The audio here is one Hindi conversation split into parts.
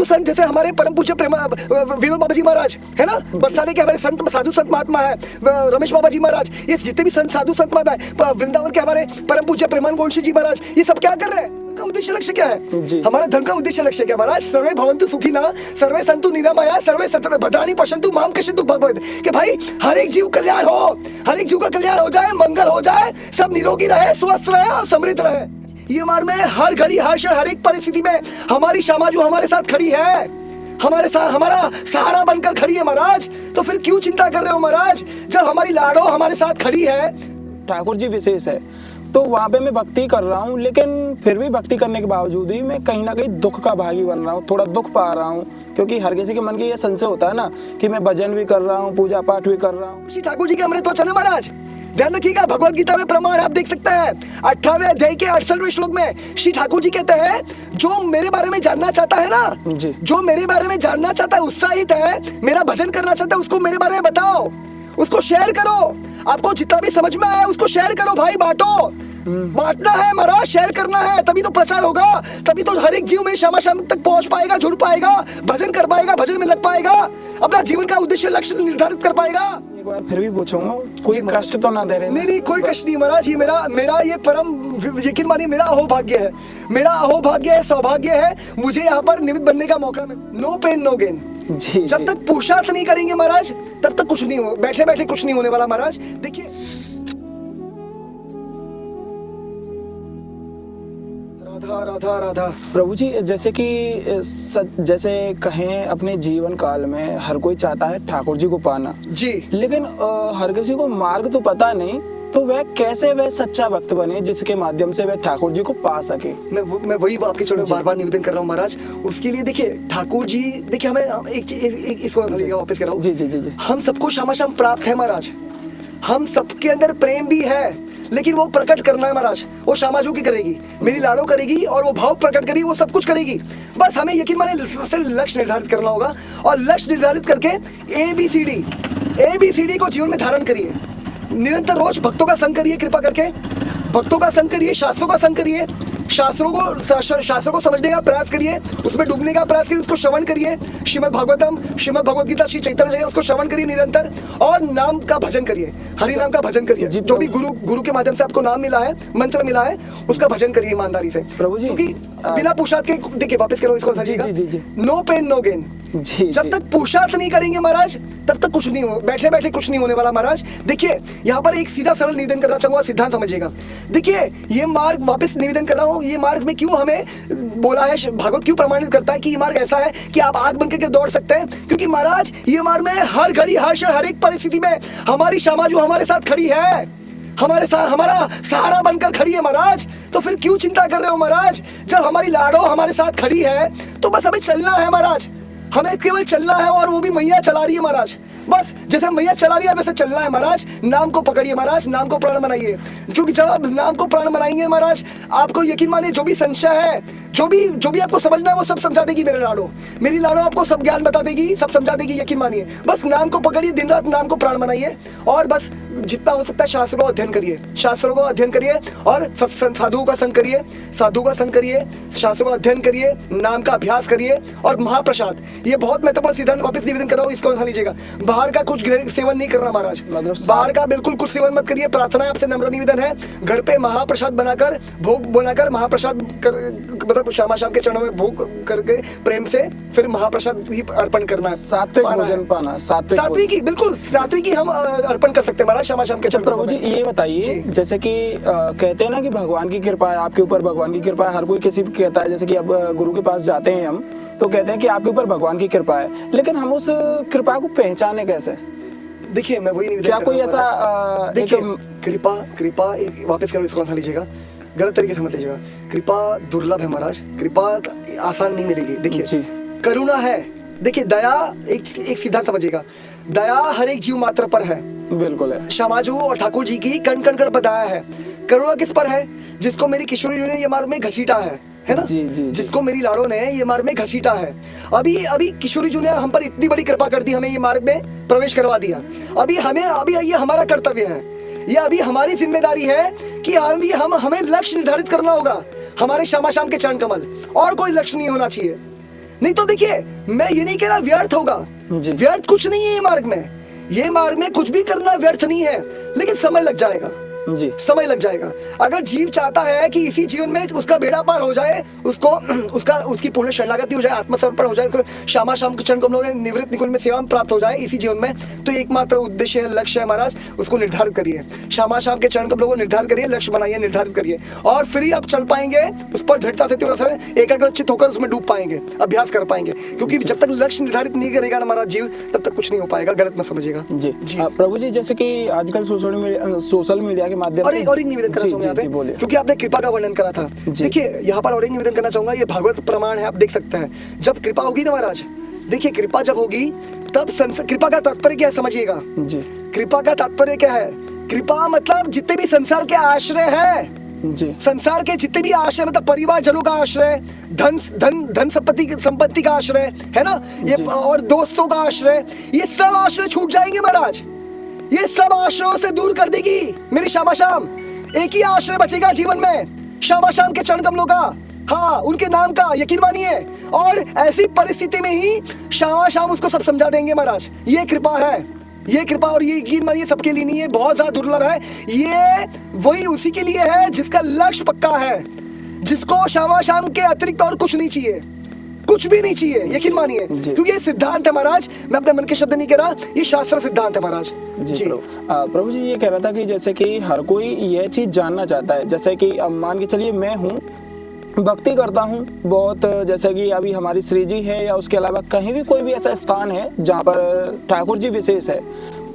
संत जैसे हमारे परम पूज्य विनोद बाबा जी महाराज है ना, बरसाने के हमारे संत साधु संत महात्मा है, रमेश बाबा जी महाराज, ये जितने भी संत साधु संत महात्मा है, वृंदावन के हमारे परम पूज्य प्रेमानंद गोंडसी जी महाराज, ये सब क्या कर रहे हैं? का उद्देश्य लक्ष्य क्या है? हमारे धर्म का उद्देश्य लक्ष्य क्या महाराज? सर्वे भवन्तु सुखिनः, सर्वे सन्तु निरामया, सर्वे सततं भद्राणि पश्यन्तु मां पश्यन्तु भगवत्। कि भाई हर एक जीव कल्याण हो, हर एक जीव का कल्याण हो जाए, मंगल हो जाए, सब निरोगी रहे, स्वस्थ रहे और समृद्ध रहे। ये मार्ग में हर घड़ी हर क्षण हर एक परिस्थिति में हमारी श्यामा जो हमारे साथ खड़ी है, हमारे साथ हमारा सहारा बनकर खड़ी है महाराज। तो फिर क्यों चिंता कर रहे हो महाराज, जब हमारी लाडो हमारे साथ खड़ी है। ठाकुर जी विशेष है, तो वहाँ पे मैं भक्ति कर रहा हूँ, लेकिन फिर भी भक्ति करने के बावजूद ही मैं कहीं ना कहीं दुख का भागी बन रहा हूँ, थोड़ा दुख पा रहा हूँ, क्योंकि हर किसी के मन के ये संशय होता है ना कि मैं भजन भी कर रहा हूँ, पूजा पाठ भी कर रहा हूँ। श्री ठाकुर जी के अमृत वचन है महाराज, ध्यान रखिएगा। भगवत गीता में प्रमाण आप देख सकते हैं, 18वें अध्याय के 68वें श्लोक में श्री ठाकुर जी कहते हैं, जो मेरे बारे में जानना चाहता है ना, जो मेरे बारे में जानना चाहता है, उत्साहित है, मेरा भजन करना चाहता है, उसको मेरे बारे में बताओ, उसको शेयर करो। आपको जितना भी समझ में आया उसको शेयर करो भाई, बांटो। बांटना है महाराज, शेयर करना है, तभी तो प्रचार होगा, तभी तो हर एक जीव में शाम तक पहुंच पाएगा, जुड़ पाएगा, भजन कर पाएगा, भजन में लग पाएगा, अपना जीवन का उद्देश्य लक्ष्य निर्धारित कर पाएगा। एक बार फिर भी पूछूंगा, कोई कष्ट तो ना दे रहे? नहीं, कोई कष्ट नहीं महाराज, ये मेरा ये परम यकीन मानिए मेरा अहोभाग्य है, मेरा अहोभाग्य है, सौभाग्य है, मुझे यहाँ पर निमित्त बनने का मौका मिला। No pain no gain. जब तक पुरुषार्थ नहीं करेंगे महाराज, तब तक कुछ नहीं हो, बैठे बैठे कुछ नहीं होने वाला महाराज। देखिए राधा राधा राधा। प्रभु जी, जैसे कि जैसे कहें अपने जीवन काल में हर कोई चाहता है ठाकुर जी को पाना जी, लेकिन हर किसी को मार्ग तो पता नहीं, तो वह कैसे वह सच्चा भक्त बने जिसके माध्यम से वह ठाकुर जी को पा सके। मैं वही आपके चरणों में बार बार निवेदन कर रहा हूँ महाराज। उसके लिए देखिए ठाकुर जी, देखिए हमें एक इसको वापस कर रहा हूँ। जी। हम सबको श्यामा श्याम प्राप्त है महाराज, हम सबके अंदर प्रेम भी है, लेकिन वो प्रकट करना है महाराज। वो श्यामा जो की करेगी, मेरी लाडो करेगी, और वो भाव प्रकट करेगी, वो सब कुछ करेगी। बस हमें यकीन माने लक्ष्य निर्धारित करना होगा, और लक्ष्य निर्धारित करके ABCD को जीवन में धारण करिए। निरंतर रोज भक्तों का संग करिए, कृपा करके भक्तों का संग करिए, शास्त्रों का संग करिए, शास्त्रों को समझने का प्रयास करिए, उसमें डूबने का प्रयास करिए, उसको श्रवण करिए। श्रीमद् भागवतम, श्रीमद् भगवत गीता, श्री चैतन्य, उसको श्रवण करिए निरंतर, और नाम का भजन करिए, हरि नाम का भजन करिए। जो भी गुरु के माध्यम से आपको नाम मिला है, मंत्र मिला है, उसका भजन करिए ईमानदारी से प्रभु जी, क्योंकि बिना पुरुषार्थ के, देखिए वापस करो इसको, नो पेन नो गेन। जब तक पुरुषार्थ नहीं करेंगे महाराज, तब तक कुछ नहीं हो, बैठे बैठे कुछ नहीं होने वाला महाराज। देखिए यहाँ पर एक सीधा सरल निवेदन करना चाहूंगा, सिद्धांत समझिएगा। देखिए ये मार्ग, वापस निवेदन कर रहा हूँ, ये मार्ग में क्यों हमें बोला है, भागवत क्यों प्रमाणित करता है कि ये मार्ग ऐसा है कि आप आग बन के दौड़ सकते हैं, क्योंकि महाराज ये मार्ग में हर घड़ी हर क्षण हर एक परिस्थिति में हमारी श्यामा जो हमारे साथ खड़ी है, हमारे साथ हमारा सहारा बनकर खड़ी है महाराज। तो फिर क्यों चिंता कर रहे हो महाराज, जब हमारी लाडो हमारे साथ खड़ी है, तो बस हमें चलना है महाराज, हमें केवल चलना है, और वो भी मैया चला रही है महाराज। बस जैसे मैया चला रही है वैसे चलना है महाराज। नाम को पकड़िए महाराज, नाम को प्राण बनाइए, क्योंकि जब आप नाम को प्राण बनाएंगे महाराज, आपको यकीन मानिए जो भी संशय है, जो भी आपको समझना है, वो सब समझा देगी मेरी लाडो आपको सब ज्ञान बता देगी, सब समझा देगी, यकीन मानिए। बस नाम को पकड़िए, दिन रात नाम को प्राण बनाइए, और बस जितना हो सकता है शास्त्रों को अध्ययन करिए, और साधुओं का संग करिए, शास्त्रों का अध्ययन करिए, नाम का अभ्यास करिए, और महाप्रसाद, ये बहुत महत्वपूर्ण सिद्धांत वापस निवेदन कर रहा हूँ, इसको उठा लीजिएगा। बाहर का कुछ सेवन नहीं करना महाराज, बाहर का बिल्कुल कुछ सेवन मत करिए। प्रार्थना आपसे नम्र निवेदन है, घर पे महाप्रसाद बनाकर, भोग बनाकर, महाप्रसाद मतलब श्यामा श्याम के चरणों में भोग करके प्रेम से फिर महाप्रसाद ही अर्पण करना है। सात्विक भोजन पाना, सात्विकी, बिल्कुल सात्विकी हम अर्पण कर सकते हैं महाराज श्यामा श्याम के चरणों में। प्रभु जी ये बताइए, जैसे कि कहते हैं ना कि भगवान की कृपा है आपके ऊपर, भगवान की कृपा है, हर कोई किसी को कहता है, जैसे कि अब गुरु के पास जाते हैं हम, तो कहते हैं कि आपके ऊपर भगवान की कृपा है, लेकिन हम उस कृपा को पहचाने कैसे? देखिए मैं वही निवेदन क्या कोई ऐसा, देखिए कृपा वापस करो, इसको समझ लीजिएगा, गलत तरीके से मत लीजिएगा। कृपा दुर्लभ है महाराज, कृपा आसान नहीं मिलेगी। देखिए करुणा है, देखिए दया एक सिद्धांत समझिएगा, दया हर एक जीव मात्र पर है, बिल्कुल है। श्यामाजू और ठाकुर जी की कण कण पर दया है। करुणा किस पर है? जिसको मेरी किशोरी जी ने ये मार्ग में घसीटा है ना, जी। जिसको मेरी लाड़ो ने ये मार्ग में घसीटा है। अभी किशोरी जी ने हम पर इतनी बड़ी कृपा कर दी, हमें ये मार्ग में प्रवेश करवा दिया। अभी ये हमारा कर्तव्य है, ये अभी हमारी जिम्मेदारी है कि हमें लक्ष्य निर्धारित करना होगा, हमारे श्यामा श्याम के चरण कमल, और कोई लक्ष्य नहीं होना चाहिए, नहीं तो देखिए, मैं ये नहीं कह रहा व्यर्थ होगा, जी। व्यर्थ कुछ नहीं है ये मार्ग में, ये मार्ग में कुछ भी करना व्यर्थ नहीं है, लेकिन समय लग जाएगा, जी। समय लग जाएगा। अगर जीव चाहता है कि इसी जीवन में उसका बेड़ा पार हो जाए, उसको उसकी पूर्ण शरणागति हो जाए, आत्मसमर्पण हो जाए, उसको श्यामा शाम के चरण कमलों में निवृत्त निकुंज में सेवा में प्राप्त हो जाए इसी जीवन में, तो एकमात्र उद्देश्य है, लक्ष्य है महाराज, उसको निर्धारित करिए। श्यामा शाम के चरण कमलों को निर्धारित करिए, लक्ष्य बनाइए, निर्धारित करिए, और फिर ही आप चल पाएंगे उस पर दृढ़ता से, तीव्रता से, एकाग्रचित्त होकर उसमें डूब पाएंगे, अभ्यास कर पाएंगे। क्योंकि जब तक लक्ष्य निर्धारित नहीं करेगा ना महाराज जीव, तब तक कुछ नहीं हो पाएगा, गलत मत समझिएगा। जी प्रभु जी, जैसे कि आजकल सोशल मीडिया के माध्यम से और एक निवेदन करना चाहूंगा यहाँ पे, क्योंकि आपने कृपा का वर्णन करा था। देखिए यहाँ पर और एक निवेदन करना चाहूंगा, ये भागवत प्रमाण है, आप देख सकते हैं। जब कृपा होगी ना महाराज, देखिए कृपा जब होगी तब कृपा का तात्पर्य क्या है समझिएगा जी। कृपा का तात्पर्य क्या है? कृपा मतलब जितने भी संसार के आश्रय है जी, संसार के जितने भी आश्रय, मतलब परिवार जनों का आश्रय, धन संपत्ति का आश्रय है ना, ये और दोस्तों का आश्रय, ये सब आश्रय छूट जाएंगे महाराज, ये सब आश्रयों से दूर कर देगी मेरी श्यामा शाम। एक ही आश्रय बचेगा जीवन में, श्यामा शाम के चरण कमलों का, हाँ उनके नाम का, यकीन मानिए। और ऐसी परिस्थिति में ही श्यामा शाम उसको सब समझा देंगे महाराज। ये कृपा है, ये कृपा, और ये यकीन मानिए सबके लिए नहीं है, बहुत ज्यादा दुर्लभ है। ये वही उसी के लिए है जिसका लक्ष्य पक्का है, जिसको श्यामा शाम के अतिरिक्त और कुछ नहीं चाहिए, कुछ भी नहीं चाहिए, यकीन मानिए। क्योंकि ये सिद्धांत है महाराज, मैं अपने मन के शब्द नहीं कह रहा, ये शास्त्र सिद्धांत है महाराज जी। प्रभु जी ये कह रहा था कि जैसे कि हर कोई ये चीज जानना चाहता है, जैसे कि अब मान के चलिए मैं हूँ, भक्ति करता हूँ बहुत, जैसे कि अभी हमारी श्री जी है या उसके अलावा कहीं भी कोई भी ऐसा स्थान है जहाँ पर ठाकुर जी विशेष है,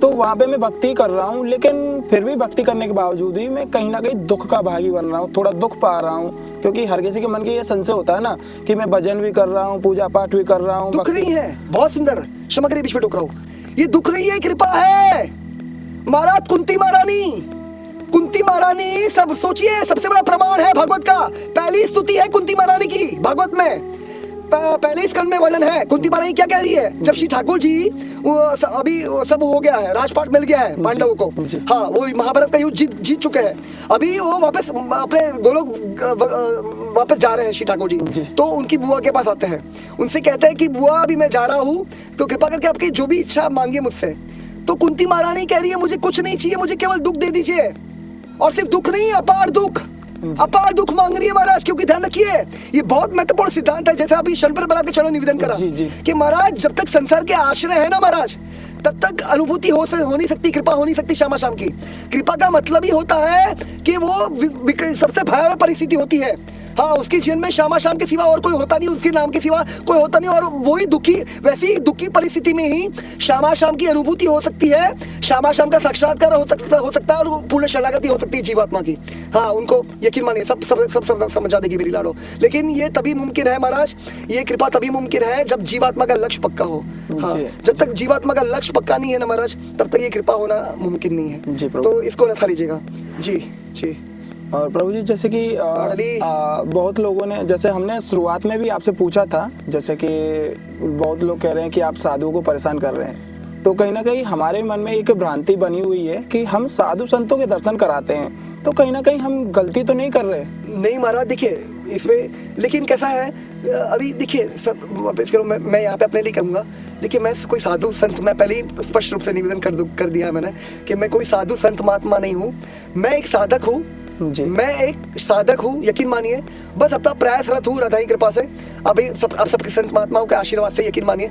तो वहाँ पे मैं भक्ति कर रहा हूँ, लेकिन फिर भी भक्ति करने के बावजूद ही मैं कहीं ना कहीं दुख का भागी बन रहा हूँ, थोड़ा दुख पा रहा हूँ। क्योंकि हर किसी के मन के ये संशय होता है ना कि मैं भजन भी कर रहा हूँ, पूजा पाठ भी कर रहा हूँ, दुख नहीं है। बहुत सुंदर, क्षमा करिए बीच में टोक रहा हूँ, ये दुख नहीं है, कृपा है महाराज। कुंती महारानी सब सोचिए, सबसे बड़ा प्रमाण है भागवत का, पहली स्तुति है कुंती महारानी की भागवत में, पहले स्कंद में वर्णन है। कुंती महारानी क्या कह रही है? जब श्री ठाकुर जी अभी सब हो गया है, राजपाट मिल गया है पांडवों को, हाँ वो महाभारत का युद्ध जीत चुके हैं, अभी वो वापस अपने गोलोक वापस जा रहे हैं श्री ठाकुर जी। तो उनकी बुआ के पास आते हैं, उनसे कहते हैं कि बुआ अभी मैं जा रहा हूँ, तो कृपा करके आपकी जो भी इच्छा मांगिए मुझसे। तो कुंती महारानी कह रही है मुझे कुछ नहीं चाहिए, मुझे केवल दुख दे दीजिए, और सिर्फ दुख नहीं, अपार दुख मांग रही है महाराज। क्योंकि ध्यान रखिए ये बहुत महत्वपूर्ण सिद्धांत है, जैसे अभी शंकर बल आपके चरणों निवेदन करा कि महाराज जब तक संसार के आश्रय है ना महाराज, तब तक अनुभूति हो नहीं सकती, कृपा हो नहीं सकती श्यामा शाम की। कृपा का मतलब ही होता है कि वो सबसे भयावह परिस्थिति होती है, हाँ उसके जीवन में श्यामा शाम के सिवा और कोई होता नहीं, उसके नाम के सिवा कोई होता नहीं, और वही वैसी दुखी परिस्थिति में ही श्यामा शाम की अनुभूति हो सकती है, श्यामा शाम का साक्षात्कार हो सकता है, और पूर्ण शरणागति हो सकती है जीवात्मा की। हाँ उनको यकीन मानिए सब समझा देगी मेरी लाडो। लेकिन ये तभी मुमकिन है महाराज, ये कृपा तभी मुमकिन है जब जीवात्मा का लक्ष्य पक्का हो। हाँ जब तक जीवात्मा का लक्ष्य पक्का नहीं है ना महाराज, तब तक ये कृपा होना मुमकिन नहीं है। तो इसको न था लीजिएगा जी। और प्रभु जी जैसे कि बहुत लोगों ने, जैसे हमने शुरुआत में भी आपसे पूछा था, जैसे कि बहुत लोग कह रहे हैं कि आप साधुओं को परेशान कर रहे हैं, तो कहीं ना कहीं हमारे मन में एक भ्रांति बनी हुई है कि हम साधु संतों के दर्शन कराते हैं, तो कहीं ना कहीं हम गलती तो नहीं कर रहे? नहीं महाराज देखिए इसमें, लेकिन कैसा है अभी देखिए सब मैं यहाँ पे अपने लिए कहूँगा, देखिए मैं कोई साधु संत, मैं पहले ही स्पष्ट रूप से निवेदन कर दिया है मैंने कि मैं कोई साधु संत महात्मा नहीं हूँ, मैं एक साधक हूँ, मैं एक साधक हूँ, यकीन मानिए, बस अपना प्रयासरत हूँ राधा की कृपा से। अभी सबके संत महात्माओं के आशीर्वाद से यकीन मानिए,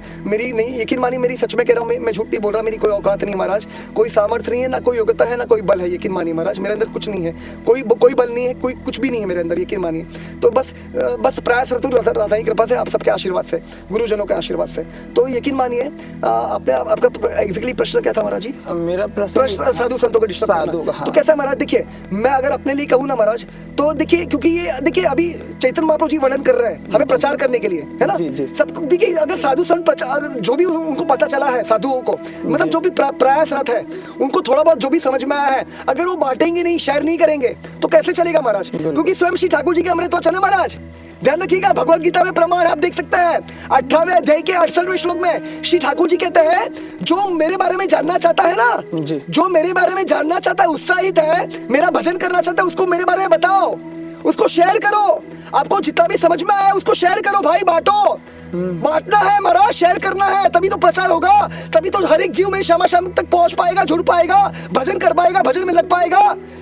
यकीन मानिए मेरी, सच में कह रहा हूँ, मैं झूठ नहीं बोल रहा, मेरी कोई औकात नहीं महाराज, कोई सामर्थ्य नहीं है, ना कोई योग्यता है, ना कोई बल है, यकीन मानिए महाराज मेरे अंदर कुछ नहीं है, कोई बल नहीं है, कोई कुछ भी नहीं है मेरे अंदर, यकीन मानिए। तो बस प्रयासरत हूँ राधा की कृपा से, आप सबके आशीर्वाद से, गुरुजनों के आशीर्वाद से। तो यकीन मानिए आपका एग्जैक्टली प्रश्न क्या था महाराज जी? मेरा प्रश्न साधु संतों को डिस्टर्ब करना। तो कैसा महाराज देखिए, मैं अगर अपने लिए कहूँ ना महाराज, तो देखिए क्योंकि ये देखिए अभी चैतन्य महाप्रभु जी वर्णन कर रहे हैं हमें प्रचार करने के लिए, है ना? सबको देखिए, अगर साधु संत जो भी उनको पता चला है, साधुओं को मतलब जो भी प्रयासरत है, उनको थोड़ा बहुत जो भी समझ में आया है, अगर वो बांटेंगे नहीं, शेयर नहीं करेंगे, तो कैसे चलेगा महाराज? क्योंकि स्वयं श्री ठाकुर जी के अमृत वचन है महाराज, ध्यान रखिएगा, भगवत गीता में प्रमाण आप देख सकते हैं 18वें अध्याय के 68वें श्लोक में श्री ठाकुर जी कहते हैं, जो मेरे बारे में जानना चाहता है ना, जो मेरे बारे में जानना चाहता है, उत्साहित है, मेरा भजन करना चाहता है, उसको मेरे बारे में बताओ, उसको शेयर करो। आपको जितना भी समझ में आया उसको शेयर करो भाई, बांटो। बांटना है महाराज, शेयर करना है, तभी तो प्रचार होगा, तभी तो हर एक जीव में शाम तक पहुंच पाएगा, जुड़ पाएगा, भजन कर पाएगा, भजन में लग पाएगा,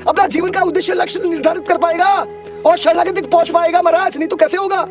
अपना जीवन का उद्देश्य लक्ष्य निर्धारित कर पाएगा और शरणागति तक पहुंच पाएगा महाराज, नहीं तो कैसे होगा।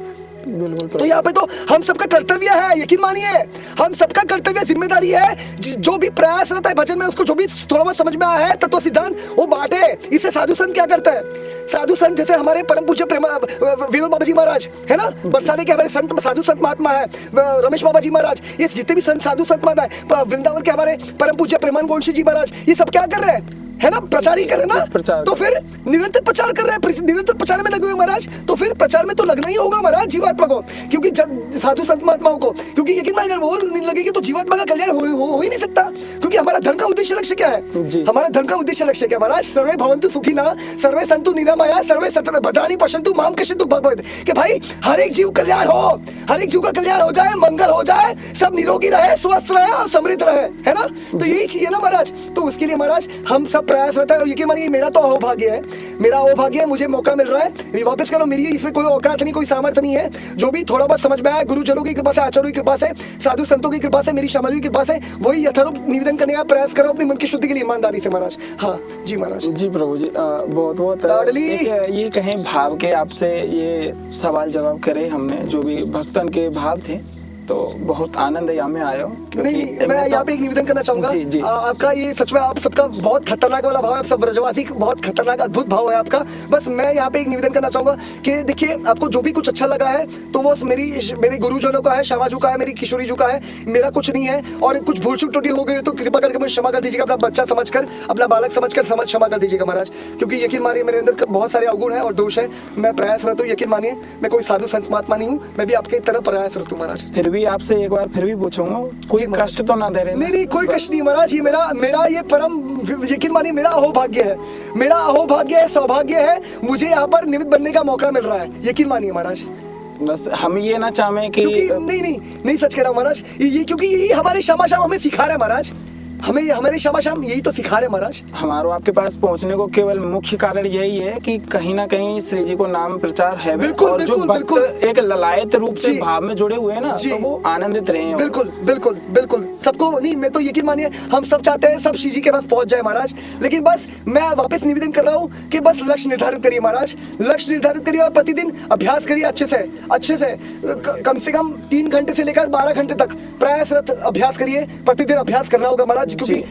बिल्कुल तो यहाँ पे तो हम सबका कर्तव्य है, यकीन मानिए हम सबका कर्तव्य जिम्मेदारी है। जो भी प्रयास रहता है भजन में, उसको जो भी थोड़ा बहुत समझ में आया है तत्व सिद्धांत, वो बांटे। इससे साधु संत क्या करते हैं, साधु संत जैसे हमारे परम पूज्य विनोद बाबा जी महाराज है ना, बरसाने के हमारे संत साधु संत महात्मा है, रमेश बाबा जी महाराज, ये जितने भी संत साधु संत महात्मा है, वृंदावन के हमारे परम पूज्य प्रेमान गोंशी जी महाराज, ये सब क्या कर रहे हैं, है ना, प्रचार ही कर रहे हैं ना। प्रचार। तो फिर निरंतर प्रचार कर रहे हैं, निरंतर प्रचार में लगे हुए महाराज, तो फिर प्रचार में तो लगना ही होगा महाराज जीवात्मा को, क्योंकि साधु संत महात्माओं को, क्योंकि यकीन मानिए अगर वो नहीं लगेगी तो जीवात्मा का कल्याण हो ही नहीं सकता। क्योंकि हमारा धर्म का उद्देश्य लक्ष्य क्या है, हमारा धर्म का उद्देश्य लक्ष्य क्या है महाराज, सर्वे भवन्तु सुखिनः, सर्वे सन्तु निरामया, सर्वे सततं भद्राणि पश्यन्तु मां पश्यन्तु भगवत्, कि भाई हर एक जीव कल्याण हो, हर एक जीव का कल्याण हो जाए, मंगल हो जाए, सब निरोगी रहे, स्वस्थ रहे और समृद्ध रहे, है ना। तो यही चाहिए ना महाराज, तो उसके लिए महाराज हम सब प्रयास रहता है। मानिए मेरा तो अहोभाग्य है, मेरा अहोभाग्य है, मुझे मौका मिल रहा है, वापस करो, मेरी इसमें कोई औकात नहीं, कोई सामर्थ्य नहीं है, जो भी थोड़ा बहुत समझ में आया गुरुजनों की कृपा से, आचार्यों की कृपा से, साधु संतों की कृपा से, मेरी समाज की कृपा से, वही यथारूप निवेदन करने का प्रयास करो अपने मन की शुद्धि के लिए ईमानदारी से महाराज। हाँ जी महाराज। जी प्रभु जी, बहुत बहुत ये कहें भाव के आपसे ये सवाल जवाब करे हमने, जो भी भक्तन के भाव थे, तो बहुत आनंद यहाँ में आया। नहीं, मैं यहाँ पे एक निवेदन करना चाहूंगा, आपका ये सच में आप सबका बहुत खतरनाक वाला भाव है, आप सब ब्रजवासी बहुत खतरनाक अद्भुत भाव है आपका। बस मैं यहाँ पे एक निवेदन करना चाहूंगा कि देखिए आपको जो भी कुछ अच्छा लगा है तो वो मेरे गुरुजनों का है, श्यामाजू का है, मेरी किशोरी जू का है, मेरा कुछ नहीं है। और कुछ भूल चूक त्रुटि हो गई तो कृपा करके मुझे क्षमा कर दीजिएगा, अपना बच्चा समझकर, अपना बालक समझकर क्षमा कर दीजिएगा महाराज, क्योंकि यकीन मानिए मेरे अंदर बहुत सारे अवगुण है और दोष है, मैं प्रयासरत हूँ, यकीन मानिए मैं कोई साधु संत महात्मा नहीं हूँ, मैं भी आपके तरह प्रयासरत हूँ महाराज। फिर भी आपसे एक बार फिर भी पूछूंगा, कोई कष्ट तो ना दे रहे? नहीं, कोई कष्ट नहीं महाराज, ये मेरा ये परम, यकीन मानिए मेरा अहोभाग्य है, मेरा अहोभाग्य है, सौभाग्य है, मुझे यहाँ पर निमित्त बनने का मौका मिल रहा है, यकीन मानिए महाराज। बस हम ये ना चाहें कि नहीं सच कह रहा हूँ महाराज, ये क्योंकि यही हमारे श्यामा श्याम हमें सिखा रहे हैं महाराज, हमारे श्यामा श्याम यही तो सिखा रहे महाराज। हमारो आपके पास पहुंचने को केवल मुख्य कारण यही है कि कहीं ना कहीं श्री जी को नाम प्रचार है, बिल्कुल, और बिल्कुल, जो भक्त एक ललायत रूप से भाव में जुड़े हुए हैं ना, तो वो आनंदित रहे हैं। बिल्कुल सबको नहीं, मैं तो यकीन मानिए हम सब चाहते हैं सब श्री जी के पास पहुंच जाए महाराज, लेकिन बस मैं वापस निवेदन कर रहा हूँ कि बस लक्ष्य निर्धारित करिए महाराज, लक्ष्य निर्धारित करिए और प्रतिदिन अभ्यास करिए अच्छे से कम से कम 3 घंटे से लेकर 12 घंटे तक प्रयासरत अभ्यास करिए, प्रतिदिन अभ्यास करना होगा महाराज, क्योंकि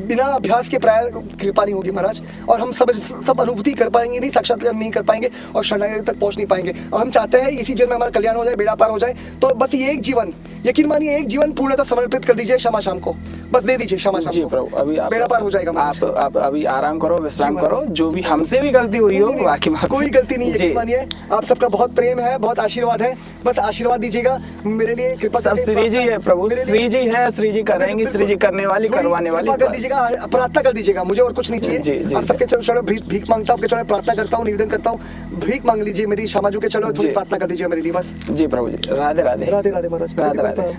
बिना अभ्यास के कृपा नहीं होगी महाराज, और हम सब अनुभूति कर पाएंगे नहीं, साक्षात्कार नहीं कर पाएंगे और शरणागति तक पहुंच नहीं पाएंगे। और हम चाहते हैं इसी जन्म में हमारा कल्याण हो जाए, बेड़ा पार हो जाए, तो बस ये एक जीवन, यकीन मानिए एक जीवन पूर्णतः समर्पित कर दीजिए श्यामा श्याम को, बस दे दीजिए श्यामा श्याम को, अभी बेड़ा पार हो जाएगा। आप अभी आराम करो, विश्राम करो, जो भी हमसे भी गलती हुई हो, बाकी कोई गलती नहीं, यकीन मानिए आप सबका बहुत प्रेम है, बहुत आशीर्वाद है, बस आशीर्वाद दीजिएगा मेरे लिए, कृपा सब श्री जी है प्रभु, श्री जी है, श्री जी करेंगे, श्री जी करने वाली, करवाने वाली, कर दीजिएगा, प्रार्थना कर दीजिएगा, मुझे और कुछ नहीं चाहिए। आप सबके चरणों भीख मांगता हूँ, आपके चरणों प्रार्थना करता हूँ, निवेदन करता हूँ, भीख मांग लीजिए मेरी श्यामाजू के चरणों, थोड़ी प्रार्थना कर दीजिए मेरे लिए बस। जी प्रभु जी, राधे राधे, राधे राधे महाराज, राधे राधे।